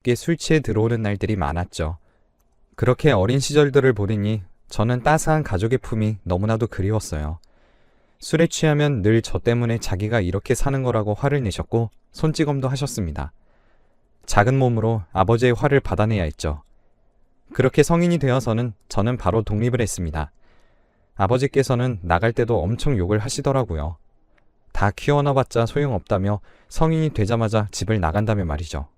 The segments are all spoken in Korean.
늦게 술 취해 들어오는 날들이 많았죠. 그렇게 어린 시절들을 보내니 저는 따스한 가족의 품이 너무나도 그리웠어요. 술에 취하면 늘 저 때문에 자기가 이렇게 사는 거라고 화를 내셨고 손찌검도 하셨습니다. 작은 몸으로 아버지의 화를 받아내야 했죠. 그렇게 성인이 되어서는 저는 바로 독립을 했습니다. 아버지께서는 나갈 때도 엄청 욕을 하시더라고요. 다 키워놔봤자 소용없다며 성인이 되자마자 집을 나간다며 말이죠.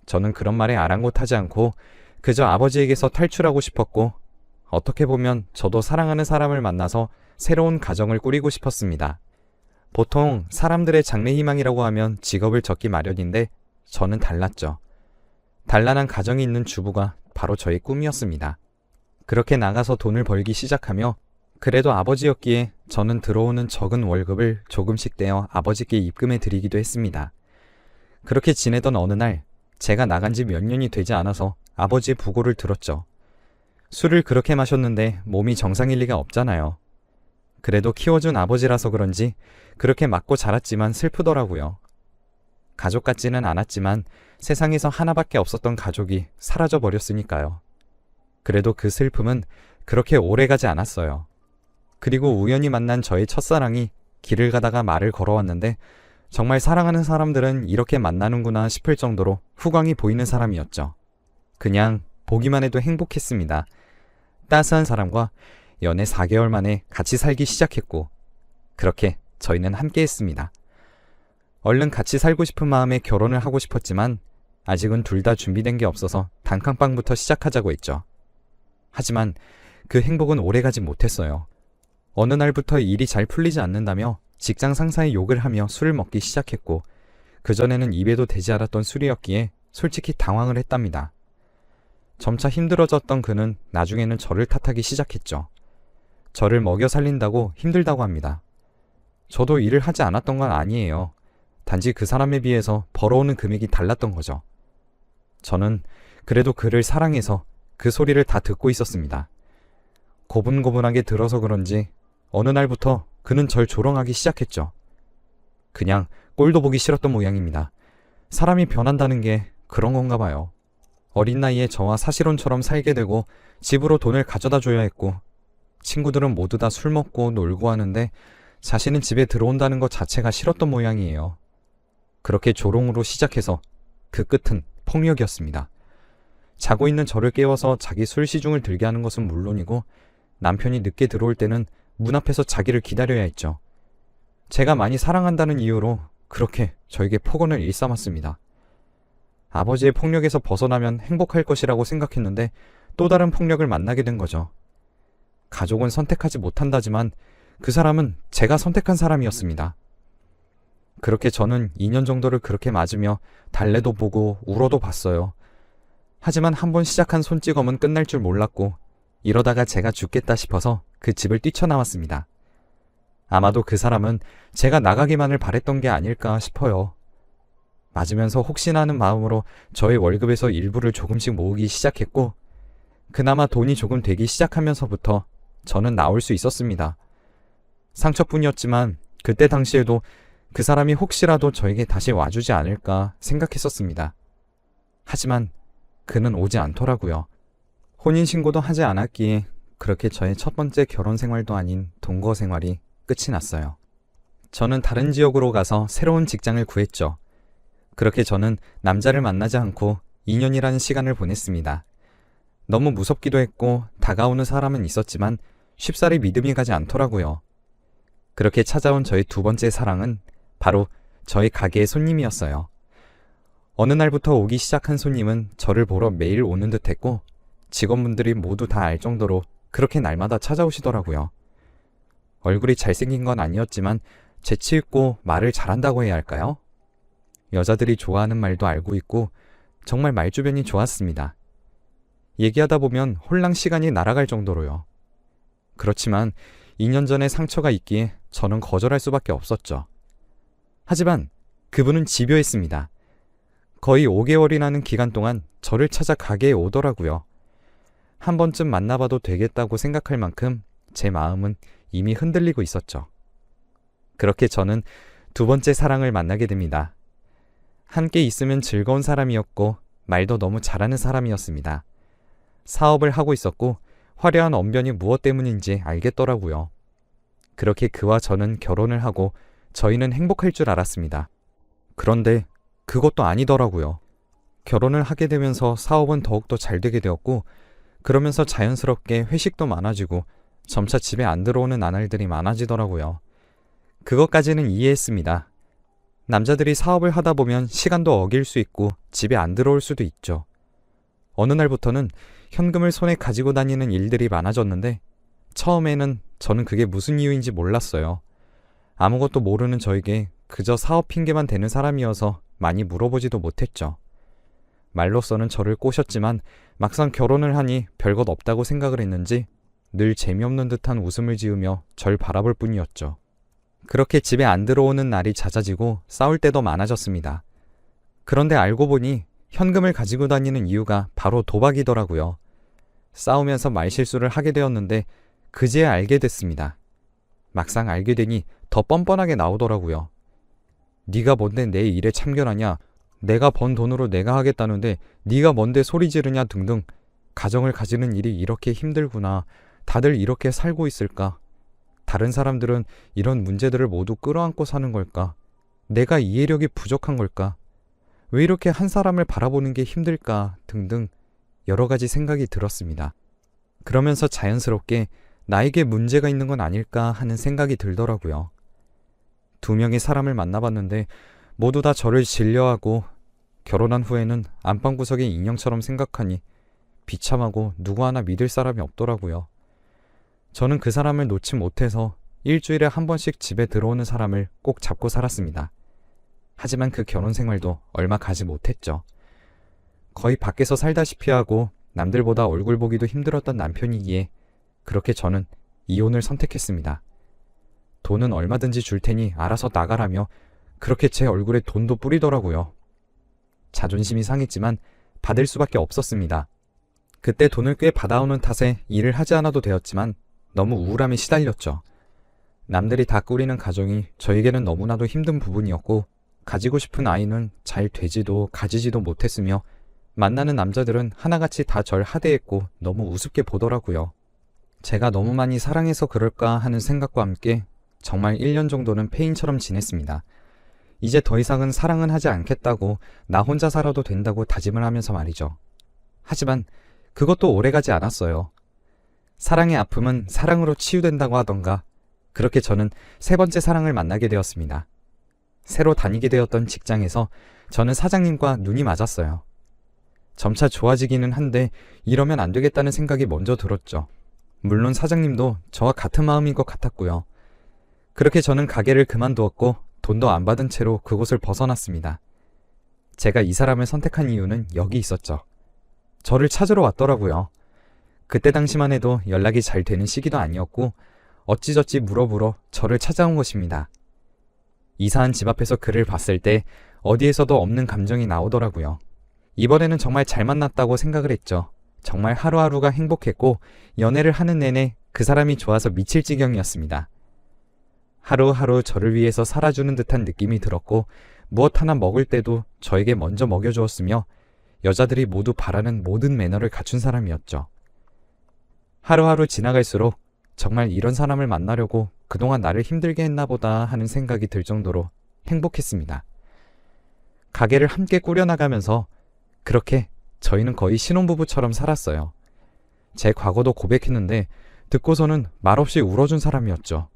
저는 그런 말에 아랑곳하지 않고 그저 아버지에게서 탈출하고 싶었고, 어떻게 보면 저도 사랑하는 사람을 만나서 새로운 가정을 꾸리고 싶었습니다. 보통 사람들의 장래희망이라고 하면 직업을 접기 마련인데 저는 달랐죠. 단란한 가정이 있는 주부가 바로 저의 꿈이었습니다. 그렇게 나가서 돈을 벌기 시작하며, 그래도 아버지였기에 저는 들어오는 적은 월급을 조금씩 떼어 아버지께 입금해 드리기도 했습니다. 그렇게 지내던 어느 날 제가 나간 지 몇 년이 되지 않아서 아버지의 부고를 들었죠. 술을 그렇게 마셨는데 몸이 정상일 리가 없잖아요. 그래도 키워준 아버지라서 그런지 그렇게 맞고 자랐지만 슬프더라고요. 가족 같지는 않았지만 세상에서 하나밖에 없었던 가족이 사라져 버렸으니까요. 그래도 그 슬픔은 그렇게 오래 가지 않았어요. 그리고 우연히 만난 저의 첫사랑이 길을 가다가 말을 걸어왔는데, 정말 사랑하는 사람들은 이렇게 만나는구나 싶을 정도로 후광이 보이는 사람이었죠. 그냥 보기만 해도 행복했습니다. 따스한 사람과 연애 4개월 만에 같이 살기 시작했고, 그렇게 저희는 함께 했습니다. 얼른 같이 살고 싶은 마음에 결혼을 하고 싶었지만 아직은 둘 다 준비된 게 없어서 단칸방부터 시작하자고 했죠. 하지만 그 행복은 오래가지 못했어요. 어느 날부터 일이 잘 풀리지 않는다며 직장 상사의 욕을 하며 술을 먹기 시작했고, 그전에는 입에도 대지 않았던 술이었기에 솔직히 당황을 했답니다. 점차 힘들어졌던 그는 나중에는 저를 탓하기 시작했죠. 저를 먹여 살린다고 힘들다고 합니다. 저도 일을 하지 않았던 건 아니에요. 단지 그 사람에 비해서 벌어오는 금액이 달랐던 거죠. 저는 그래도 그를 사랑해서 그 소리를 다 듣고 있었습니다. 고분고분하게 들어서 그런지 어느 날부터 그는 절 조롱하기 시작했죠. 그냥 꼴도 보기 싫었던 모양입니다. 사람이 변한다는 게 그런 건가 봐요. 어린 나이에 저와 사실혼처럼 살게 되고 집으로 돈을 가져다 줘야 했고, 친구들은 모두 다 술 먹고 놀고 하는데 자신은 집에 들어온다는 것 자체가 싫었던 모양이에요. 그렇게 조롱으로 시작해서 그 끝은 폭력이었습니다. 자고 있는 저를 깨워서 자기 술 시중을 들게 하는 것은 물론이고, 남편이 늦게 들어올 때는 문 앞에서 자기를 기다려야 했죠. 제가 많이 사랑한다는 이유로 그렇게 저에게 폭언을 일삼았습니다. 아버지의 폭력에서 벗어나면 행복할 것이라고 생각했는데 또 다른 폭력을 만나게 된 거죠. 가족은 선택하지 못한다지만 그 사람은 제가 선택한 사람이었습니다. 그렇게 저는 2년 정도를 그렇게 맞으며 달래도 보고 울어도 봤어요. 하지만 한번 시작한 손찌검은 끝날 줄 몰랐고, 이러다가 제가 죽겠다 싶어서 그 집을 뛰쳐나왔습니다. 아마도 그 사람은 제가 나가기만을 바랬던 게 아닐까 싶어요. 맞으면서 혹시나 하는 마음으로 저의 월급에서 일부를 조금씩 모으기 시작했고, 그나마 돈이 조금 되기 시작하면서부터 저는 나올 수 있었습니다. 상처뿐이었지만 그때 당시에도 그 사람이 혹시라도 저에게 다시 와주지 않을까 생각했었습니다. 하지만 그는 오지 않더라고요. 혼인신고도 하지 않았기에 그렇게 저의 첫 번째 결혼 생활도 아닌 동거 생활이 끝이 났어요. 저는 다른 지역으로 가서 새로운 직장을 구했죠. 그렇게 저는 남자를 만나지 않고 2년이라는 시간을 보냈습니다. 너무 무섭기도 했고 다가오는 사람은 있었지만 쉽사리 믿음이 가지 않더라고요. 그렇게 찾아온 저의 두 번째 사랑은 바로 저희 가게의 손님이었어요. 어느 날부터 오기 시작한 손님은 저를 보러 매일 오는 듯 했고, 직원분들이 모두 다 알 정도로 그렇게 날마다 찾아오시더라고요. 얼굴이 잘생긴 건 아니었지만 재치있고 말을 잘한다고 해야 할까요? 여자들이 좋아하는 말도 알고 있고 정말 말주변이 좋았습니다. 얘기하다 보면 홀랑 시간이 날아갈 정도로요. 그렇지만 2년 전에 상처가 있기에 저는 거절할 수밖에 없었죠. 하지만 그분은 집요했습니다. 거의 5개월이라는 기간 동안 저를 찾아 가게에 오더라고요. 한 번쯤 만나봐도 되겠다고 생각할 만큼 제 마음은 이미 흔들리고 있었죠. 그렇게 저는 두 번째 사랑을 만나게 됩니다. 함께 있으면 즐거운 사람이었고 말도 너무 잘하는 사람이었습니다. 사업을 하고 있었고 화려한 언변이 무엇 때문인지 알겠더라고요. 그렇게 그와 저는 결혼을 하고 저희는 행복할 줄 알았습니다. 그런데 그것도 아니더라고요. 결혼을 하게 되면서 사업은 더욱더 잘 되게 되었고 그러면서 자연스럽게 회식도 많아지고 점차 집에 안 들어오는 나날들이 많아지더라고요. 그것까지는 이해했습니다. 남자들이 사업을 하다 보면 시간도 어길 수 있고 집에 안 들어올 수도 있죠. 어느 날부터는 현금을 손에 가지고 다니는 일들이 많아졌는데 처음에는 저는 그게 무슨 이유인지 몰랐어요. 아무것도 모르는 저에게 그저 사업 핑계만 대는 사람이어서 많이 물어보지도 못했죠. 말로서는 저를 꼬셨지만 막상 결혼을 하니 별것 없다고 생각을 했는지 늘 재미없는 듯한 웃음을 지으며 절 바라볼 뿐이었죠. 그렇게 집에 안 들어오는 날이 잦아지고 싸울 때도 많아졌습니다. 그런데 알고 보니 현금을 가지고 다니는 이유가 바로 도박이더라고요. 싸우면서 말실수를 하게 되었는데 그제야 알게 됐습니다. 막상 알게 되니 더 뻔뻔하게 나오더라고요. 네가 뭔데 내 일에 참견하냐, 내가 번 돈으로 내가 하겠다는데 네가 뭔데 소리 지르냐 등등. 가정을 가지는 일이 이렇게 힘들구나. 다들 이렇게 살고 있을까? 다른 사람들은 이런 문제들을 모두 끌어안고 사는 걸까? 내가 이해력이 부족한 걸까? 왜 이렇게 한 사람을 바라보는 게 힘들까? 등등 여러 가지 생각이 들었습니다. 그러면서 자연스럽게 나에게 문제가 있는 건 아닐까 하는 생각이 들더라고요. 2명의 사람을 만나봤는데 모두 다 저를 신뢰하고 결혼한 후에는 안방구석의 인형처럼 생각하니 비참하고 누구 하나 믿을 사람이 없더라고요. 저는 그 사람을 놓지 못해서 일주일에 한 번씩 집에 들어오는 사람을 꼭 잡고 살았습니다. 하지만 그 결혼 생활도 얼마 가지 못했죠. 거의 밖에서 살다시피 하고 남들보다 얼굴 보기도 힘들었던 남편이기에 그렇게 저는 이혼을 선택했습니다. 돈은 얼마든지 줄 테니 알아서 나가라며 그렇게 제 얼굴에 돈도 뿌리더라고요. 자존심이 상했지만 받을 수밖에 없었습니다. 그때 돈을 꽤 받아오는 탓에 일을 하지 않아도 되었지만 너무 우울함에 시달렸죠. 남들이 다 꾸리는 가정이 저에게는 너무나도 힘든 부분이었고 가지고 싶은 아이는 잘 되지도 가지지도 못했으며 만나는 남자들은 하나같이 다 절 하대했고 너무 우습게 보더라고요. 제가 너무 많이 사랑해서 그럴까 하는 생각과 함께 정말 1년 정도는 폐인처럼 지냈습니다. 이제 더 이상은 사랑은 하지 않겠다고 나 혼자 살아도 된다고 다짐을 하면서 말이죠. 하지만 그것도 오래가지 않았어요. 사랑의 아픔은 사랑으로 치유된다고 하던가 그렇게 저는 3번째 사랑을 만나게 되었습니다. 새로 다니게 되었던 직장에서 저는 사장님과 눈이 맞았어요. 점차 좋아지기는 한데 이러면 안 되겠다는 생각이 먼저 들었죠. 물론 사장님도 저와 같은 마음인 것 같았고요. 그렇게 저는 가게를 그만두었고 돈도 안 받은 채로 그곳을 벗어났습니다. 제가 이 사람을 선택한 이유는 여기 있었죠. 저를 찾으러 왔더라고요. 그때 당시만 해도 연락이 잘 되는 시기도 아니었고 어찌저찌 물어보러 저를 찾아온 것입니다. 이사한 집 앞에서 그를 봤을 때 어디에서도 없는 감정이 나오더라고요. 이번에는 정말 잘 만났다고 생각을 했죠. 정말 하루하루가 행복했고 연애를 하는 내내 그 사람이 좋아서 미칠 지경이었습니다. 하루하루 저를 위해서 살아주는 듯한 느낌이 들었고 무엇 하나 먹을 때도 저에게 먼저 먹여주었으며 여자들이 모두 바라는 모든 매너를 갖춘 사람이었죠. 하루하루 지나갈수록 정말 이런 사람을 만나려고 그동안 나를 힘들게 했나 보다 하는 생각이 들 정도로 행복했습니다. 가게를 함께 꾸려나가면서 그렇게 저희는 거의 신혼부부처럼 살았어요. 제 과거도 고백했는데 듣고서는 말없이 울어준 사람이었죠.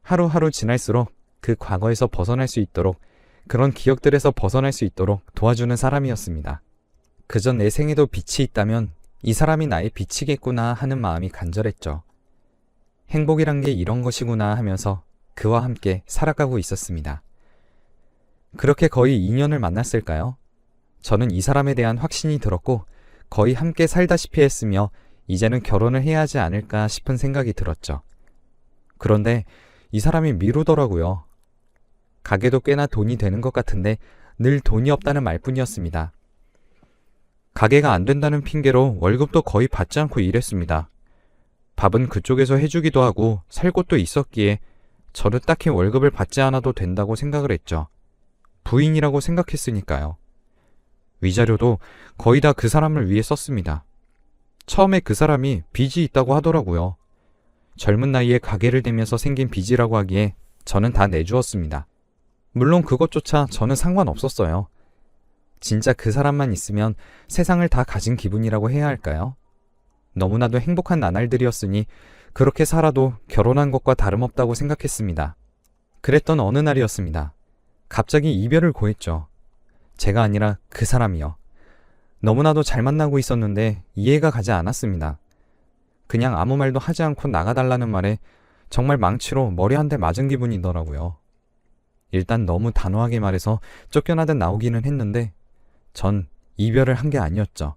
하루하루 지날수록 그 과거에서 벗어날 수 있도록 그런 기억들에서 벗어날 수 있도록 도와주는 사람이었습니다. 그저 내 생에도 빛이 있다면 이 사람이 나의 빛이겠구나 하는 마음이 간절했죠. 행복이란 게 이런 것이구나 하면서 그와 함께 살아가고 있었습니다. 그렇게 거의 2년을 만났을까요? 저는 이 사람에 대한 확신이 들었고 거의 함께 살다시피 했으며 이제는 결혼을 해야 하지 않을까 싶은 생각이 들었죠. 그런데 이 사람이 미루더라고요. 가게도 꽤나 돈이 되는 것 같은데 늘 돈이 없다는 말뿐이었습니다. 가게가 안 된다는 핑계로 월급도 거의 받지 않고 일했습니다. 밥은 그쪽에서 해주기도 하고 살 곳도 있었기에 저는 딱히 월급을 받지 않아도 된다고 생각을 했죠. 부인이라고 생각했으니까요. 위자료도 거의 다 그 사람을 위해 썼습니다. 처음에 그 사람이 빚이 있다고 하더라고요. 젊은 나이에 가게를 대면서 생긴 빚이라고 하기에 저는 다 내주었습니다. 물론 그것조차 저는 상관없었어요. 진짜 그 사람만 있으면 세상을 다 가진 기분이라고 해야 할까요? 너무나도 행복한 나날들이었으니 그렇게 살아도 결혼한 것과 다름없다고 생각했습니다. 그랬던 어느 날이었습니다. 갑자기 이별을 고했죠. 제가 아니라 그 사람이요. 너무나도 잘 만나고 있었는데 이해가 가지 않았습니다. 그냥 아무 말도 하지 않고 나가달라는 말에 정말 망치로 머리 한 대 맞은 기분이더라고요. 일단 너무 단호하게 말해서 쫓겨나듯 나오기는 했는데 전 이별을 한 게 아니었죠.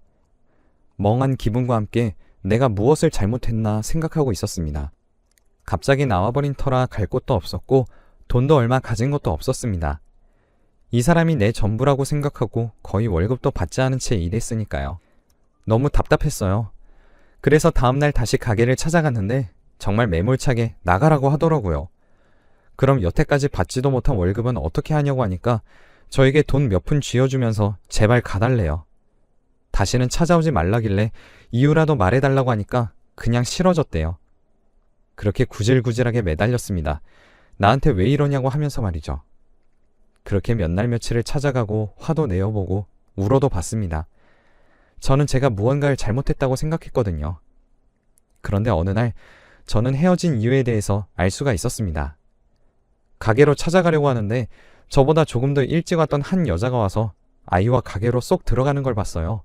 멍한 기분과 함께 내가 무엇을 잘못했나 생각하고 있었습니다. 갑자기 나와버린 터라 갈 곳도 없었고 돈도 얼마 가진 것도 없었습니다. 이 사람이 내 전부라고 생각하고 거의 월급도 받지 않은 채 일했으니까요. 너무 답답했어요. 그래서 다음날 다시 가게를 찾아갔는데 정말 매몰차게 나가라고 하더라고요. 그럼 여태까지 받지도 못한 월급은 어떻게 하냐고 하니까 저에게 돈 몇 푼 쥐어주면서 제발 가달래요. 다시는 찾아오지 말라길래 이유라도 말해달라고 하니까 그냥 싫어졌대요. 그렇게 구질구질하게 매달렸습니다. 나한테 왜 이러냐고 하면서 말이죠. 그렇게 몇 날 며칠을 찾아가고 화도 내어보고 울어도 봤습니다. 저는 제가 무언가를 잘못했다고 생각했거든요. 그런데 어느 날 저는 헤어진 이유에 대해서 알 수가 있었습니다. 가게로 찾아가려고 하는데 저보다 조금 더 일찍 왔던 한 여자가 와서 아이와 가게로 쏙 들어가는 걸 봤어요.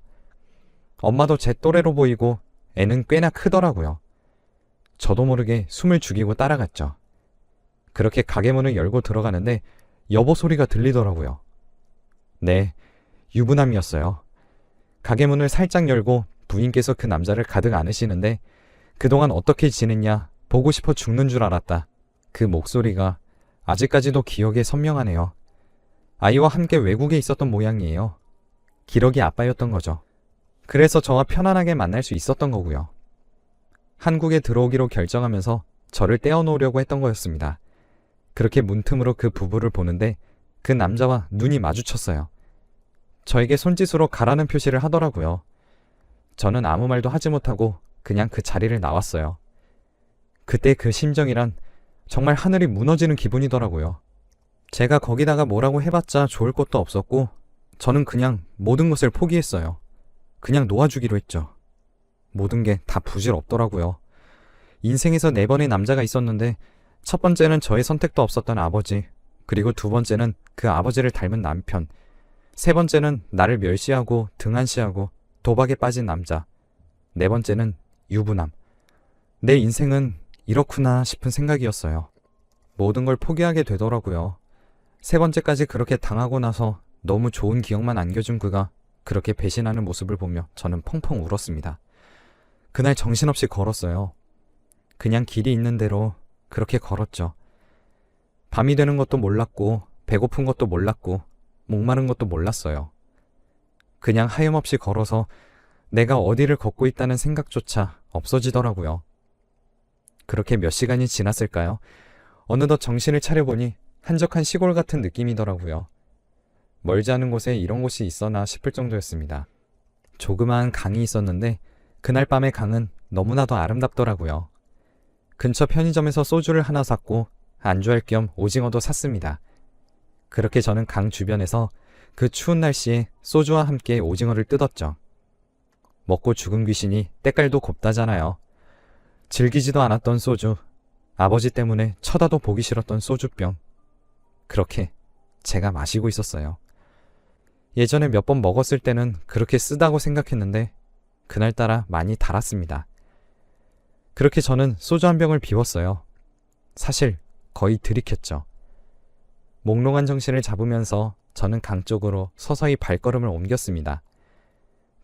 엄마도 제 또래로 보이고 애는 꽤나 크더라고요. 저도 모르게 숨을 죽이고 따라갔죠. 그렇게 가게 문을 열고 들어가는데 여보 소리가 들리더라고요. 네, 유부남이었어요. 가게 문을 살짝 열고 부인께서 그 남자를 가득 안으시는데 그동안 어떻게 지냈냐 보고 싶어 죽는 줄 알았다. 그 목소리가 아직까지도 기억에 선명하네요. 아이와 함께 외국에 있었던 모양이에요. 기러기 아빠였던 거죠. 그래서 저와 편안하게 만날 수 있었던 거고요. 한국에 들어오기로 결정하면서 저를 떼어놓으려고 했던 거였습니다. 그렇게 문틈으로 그 부부를 보는데 그 남자와 눈이 마주쳤어요. 저에게 손짓으로 가라는 표시를 하더라고요. 저는 아무 말도 하지 못하고 그냥 그 자리를 나왔어요. 그때 그 심정이란 정말 하늘이 무너지는 기분이더라고요. 제가 거기다가 뭐라고 해봤자 좋을 것도 없었고 저는 그냥 모든 것을 포기했어요. 그냥 놓아주기로 했죠. 모든 게 다 부질없더라고요. 인생에서 4번의 남자가 있었는데 첫 번째는 저의 선택도 없었던 아버지, 그리고 두 번째는 그 아버지를 닮은 남편, 세 번째는 나를 멸시하고 등한시하고 도박에 빠진 남자, 네 번째는 유부남. 내 인생은 이렇구나 싶은 생각이었어요. 모든 걸 포기하게 되더라고요. 세 번째까지 그렇게 당하고 나서 너무 좋은 기억만 안겨준 그가 그렇게 배신하는 모습을 보며 저는 펑펑 울었습니다. 그날 정신없이 걸었어요. 그냥 길이 있는 대로 그렇게 걸었죠. 밤이 되는 것도 몰랐고 배고픈 것도 몰랐고 목마른 것도 몰랐어요. 그냥 하염없이 걸어서 내가 어디를 걷고 있다는 생각조차 없어지더라고요. 그렇게 몇 시간이 지났을까요? 어느덧 정신을 차려보니 한적한 시골 같은 느낌이더라고요. 멀지 않은 곳에 이런 곳이 있어나 싶을 정도였습니다. 조그마한 강이 있었는데 그날 밤의 강은 너무나도 아름답더라고요. 근처 편의점에서 소주를 하나 샀고 안주할 겸 오징어도 샀습니다. 그렇게 저는 강 주변에서 그 추운 날씨에 소주와 함께 오징어를 뜯었죠. 먹고 죽은 귀신이 때깔도 곱다잖아요. 즐기지도 않았던 소주, 아버지 때문에 쳐다도 보기 싫었던 소주병. 그렇게 제가 마시고 있었어요. 예전에 몇 번 먹었을 때는 그렇게 쓰다고 생각했는데 그날따라 많이 달았습니다. 그렇게 저는 소주 한 병을 비웠어요. 사실 거의 들이켰죠. 몽롱한 정신을 잡으면서 저는 강 쪽으로 서서히 발걸음을 옮겼습니다.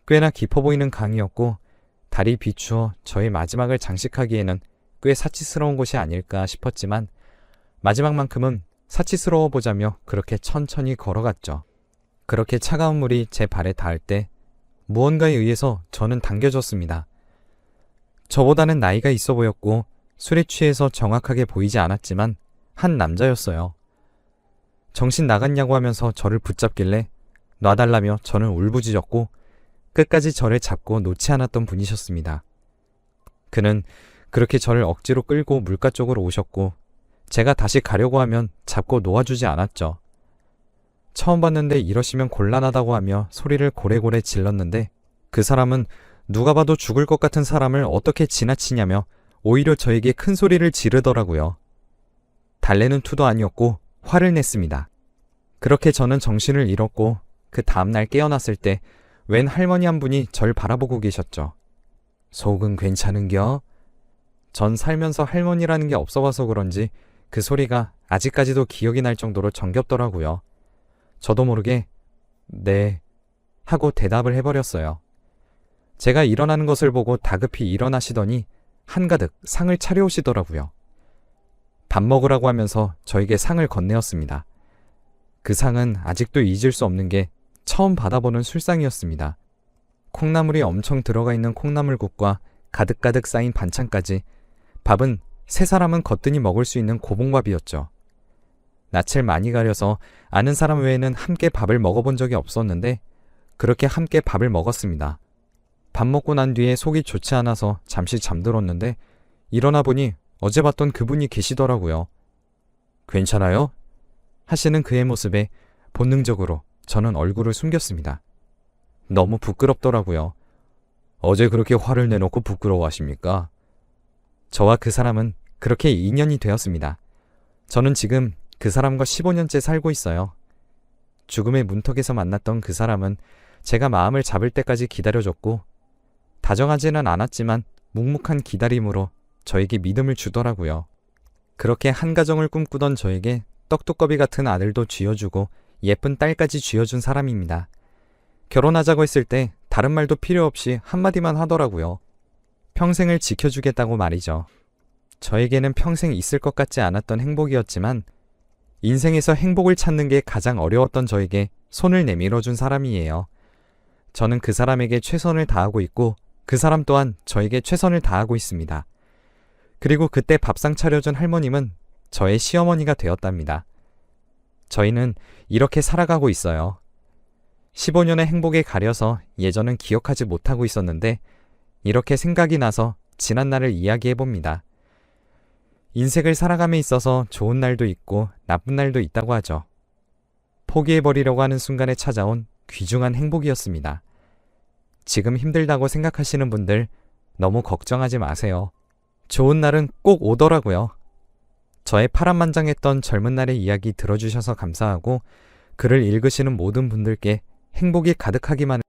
꽤나 깊어 보이는 강이었고 달이 비추어 저의 마지막을 장식하기에는 꽤 사치스러운 곳이 아닐까 싶었지만 마지막만큼은 사치스러워 보자며 그렇게 천천히 걸어갔죠. 그렇게 차가운 물이 제 발에 닿을 때 무언가에 의해서 저는 당겨졌습니다. 저보다는 나이가 있어 보였고 술에 취해서 정확하게 보이지 않았지만 한 남자였어요. 정신 나갔냐고 하면서 저를 붙잡길래 놔달라며 저는 울부짖었고 끝까지 저를 잡고 놓지 않았던 분이셨습니다. 그는 그렇게 저를 억지로 끌고 물가 쪽으로 오셨고 제가 다시 가려고 하면 잡고 놓아주지 않았죠. 처음 봤는데 이러시면 곤란하다고 하며 소리를 고래고래 질렀는데 그 사람은 누가 봐도 죽을 것 같은 사람을 어떻게 지나치냐며 오히려 저에게 큰 소리를 지르더라고요. 달래는 투도 아니었고 화를 냈습니다. 그렇게 저는 정신을 잃었고 그 다음날 깨어났을 때 웬 할머니 한 분이 절 바라보고 계셨죠. 속은 괜찮은겨? 전 살면서 할머니라는 게 없어봐서 그런지 그 소리가 아직까지도 기억이 날 정도로 정겹더라고요. 저도 모르게 네 하고 대답을 해버렸어요. 제가 일어나는 것을 보고 다급히 일어나시더니 한가득 상을 차려오시더라고요. 밥 먹으라고 하면서 저에게 상을 건네었습니다. 그 상은 아직도 잊을 수 없는 게 처음 받아보는 술상이었습니다. 콩나물이 엄청 들어가 있는 콩나물국과 가득가득 쌓인 반찬까지 밥은 세 사람은 거뜬히 먹을 수 있는 고봉밥이었죠. 낯을 많이 가려서 아는 사람 외에는 함께 밥을 먹어본 적이 없었는데 그렇게 함께 밥을 먹었습니다. 밥 먹고 난 뒤에 속이 좋지 않아서 잠시 잠들었는데 일어나 보니 어제 봤던 그분이 계시더라고요. 괜찮아요? 하시는 그의 모습에 본능적으로 저는 얼굴을 숨겼습니다. 너무 부끄럽더라고요. 어제 그렇게 화를 내놓고 부끄러워하십니까? 저와 그 사람은 그렇게 인연이 되었습니다. 저는 지금 그 사람과 15년째 살고 있어요. 죽음의 문턱에서 만났던 그 사람은 제가 마음을 잡을 때까지 기다려줬고 다정하지는 않았지만 묵묵한 기다림으로 저에게 믿음을 주더라고요. 그렇게 한 가정을 꿈꾸던 저에게 떡두꺼비 같은 아들도 쥐어주고 예쁜 딸까지 쥐어준 사람입니다. 결혼하자고 했을 때 다른 말도 필요 없이 한마디만 하더라고요. 평생을 지켜주겠다고 말이죠. 저에게는 평생 있을 것 같지 않았던 행복이었지만 인생에서 행복을 찾는 게 가장 어려웠던 저에게 손을 내밀어준 사람이에요. 저는 그 사람에게 최선을 다하고 있고 그 사람 또한 저에게 최선을 다하고 있습니다. 그리고 그때 밥상 차려준 할머님은 저의 시어머니가 되었답니다. 저희는 이렇게 살아가고 있어요. 15년의 행복에 가려서 예전은 기억하지 못하고 있었는데 이렇게 생각이 나서 지난 날을 이야기해봅니다. 인생을 살아감에 있어서 좋은 날도 있고 나쁜 날도 있다고 하죠. 포기해버리려고 하는 순간에 찾아온 귀중한 행복이었습니다. 지금 힘들다고 생각하시는 분들 너무 걱정하지 마세요. 좋은 날은 꼭 오더라고요. 저의 파란만장했던 젊은 날의 이야기 들어주셔서 감사하고 글을 읽으시는 모든 분들께 행복이 가득하기만